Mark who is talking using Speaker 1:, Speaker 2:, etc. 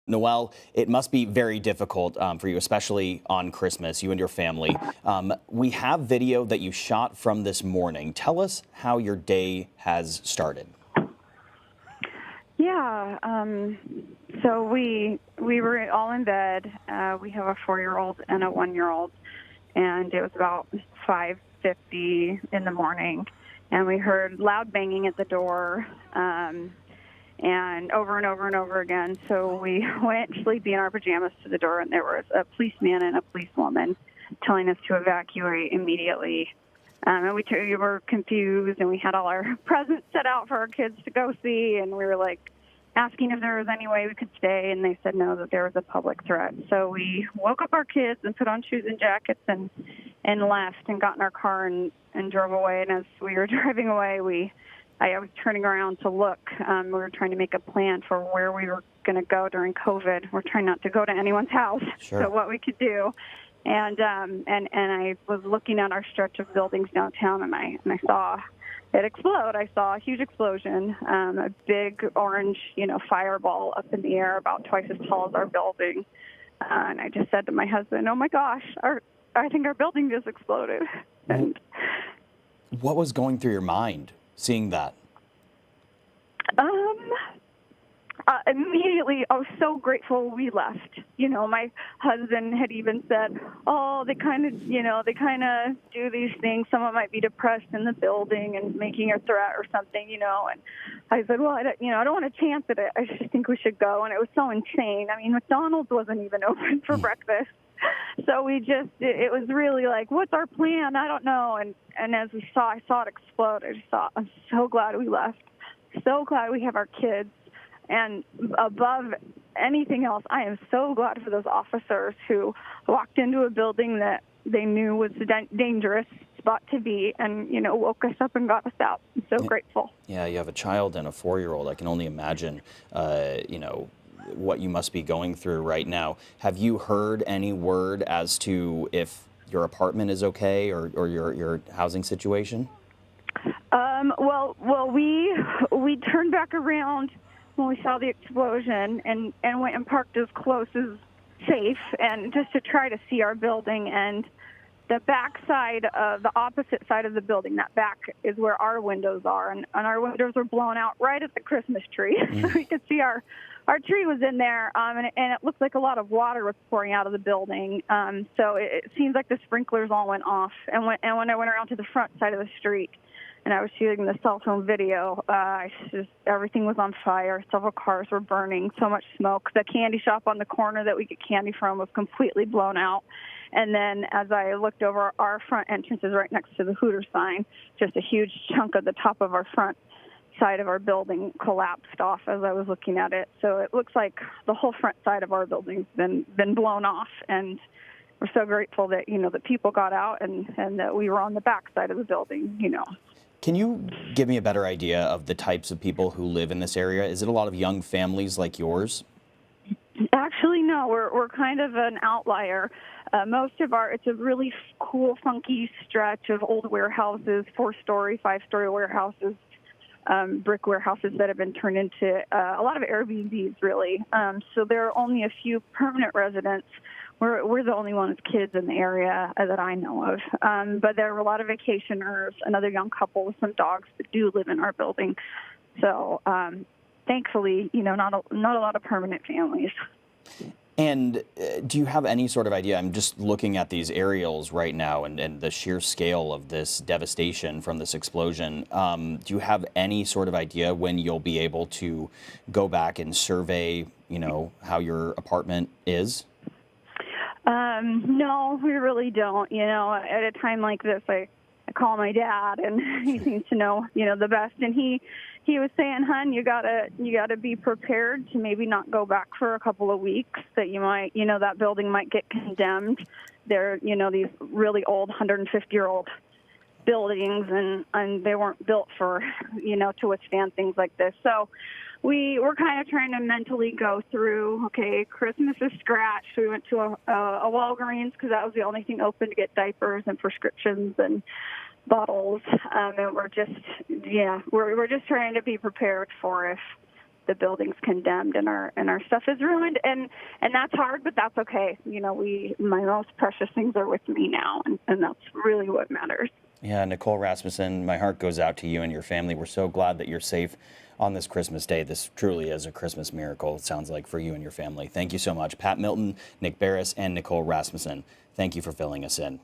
Speaker 1: Noelle, it must be very difficult for you, especially on Christmas, you and your family. We have video that you shot from this morning. Tell us how your day has started.
Speaker 2: Yeah. So we were all in bed. We have a 4-year-old and a 1-year-old, and it was about 5:50 in the morning, and we heard loud banging at the door, and over and over and over again. So we went sleepy in our pajamas to the door, and there was a policeman and a policewoman telling us to evacuate immediately. And we were confused, and we had all our presents set out for our kids to go see, and we were like asking if there was any way we could stay, and they said no, that there was a public threat. So we woke up our kids and put on shoes and jackets and left and got in our car and drove away. And as we were driving away, I was turning around to look. We were trying to make a plan for where we were going to go during COVID. We're trying not to go to anyone's house,
Speaker 1: Sure.
Speaker 2: So what we could do. And I was looking at our stretch of buildings downtown, and I saw it explode. I saw a huge explosion, a big orange, fireball up in the air about twice as tall as our building. And I just said to my husband, "Oh my gosh, I think our building just exploded." And
Speaker 1: what was going through your mind seeing that?
Speaker 2: Immediately, I was so grateful we left. My husband had even said, "Oh, they kind of do these things. Someone might be depressed in the building and making a threat or something, And I said, "Well, I don't want to chance it. I just think we should go." And it was so insane. I mean, McDonald's wasn't even open for breakfast. So it was really like, what's our plan? I don't know. And as I saw it explode. I just thought, I'm so glad we left. So glad we have our kids. And above anything else, I am so glad for those officers who walked into a building that they knew was a dangerous spot to be and, woke us up and got us out. I'm so grateful.
Speaker 1: Yeah, you have a child and a 4-year-old. I can only imagine, what you must be going through right now. Have you heard any word as to if your apartment is okay or your housing situation?
Speaker 2: Well, we turned back around when we saw the explosion and went and parked as close as safe and just to try to see our building. And the back side of the opposite side of the building, that back is where our windows are. And our windows were blown out right at the Christmas tree. So we could see our tree was in there, and it looked like a lot of water was pouring out of the building. So it seems like the sprinklers all went off. And when I went around to the front side of the street, and I was shooting the cell phone video, everything was on fire. Several cars were burning, so much smoke. The candy shop on the corner that we get candy from was completely blown out. And then as I looked over, our front entrance is right next to the Hooters sign. Just a huge chunk of the top of our front side of our building collapsed off as I was looking at it. So it looks like the whole front side of our building's been blown off. And we're so grateful that, that people got out and that we were on the back side of the building,
Speaker 1: Can you give me a better idea of the types of people who live in this area? Is it a lot of young families like yours?
Speaker 2: Actually, no. We're kind of an outlier. It's a really cool, funky stretch of old warehouses, 4-story, 5-story warehouses, brick warehouses that have been turned into a lot of Airbnbs, really. So there are only a few permanent residents. We're the only ones kids in the area that I know of. But there are a lot of vacationers, another young couple with some dogs that do live in our building. So thankfully, not a lot of permanent families.
Speaker 1: And do you have any sort of idea? I'm just looking at these aerials right now and the sheer scale of this devastation from this explosion. Do you have any sort of idea when you'll be able to go back and survey, how your apartment is?
Speaker 2: No, we really don't. At a time like this, I call my dad, and he seems to know, the best. And he was saying, "Hun, you gotta be prepared to maybe not go back for a couple of weeks. That you might, that building might get condemned. They're, these really old, 150-year-old buildings, and they weren't built for, to withstand things like this." So we're kind of trying to mentally go through, okay, Christmas is scratched. We went to a Walgreens because that was the only thing open to get diapers and prescriptions and bottles. And we're just trying to be prepared for if the building's condemned and our stuff is ruined, and that's hard, but that's okay. My most precious things are with me now, and that's really what matters.
Speaker 1: Yeah, Nicole Rasmussen, my heart goes out to you and your family. We're so glad that you're safe on this Christmas day. This truly is a Christmas miracle, it sounds like, for you and your family. Thank you so much. Pat Milton, Nick Barris, and Nicole Rasmussen, thank you for filling us in.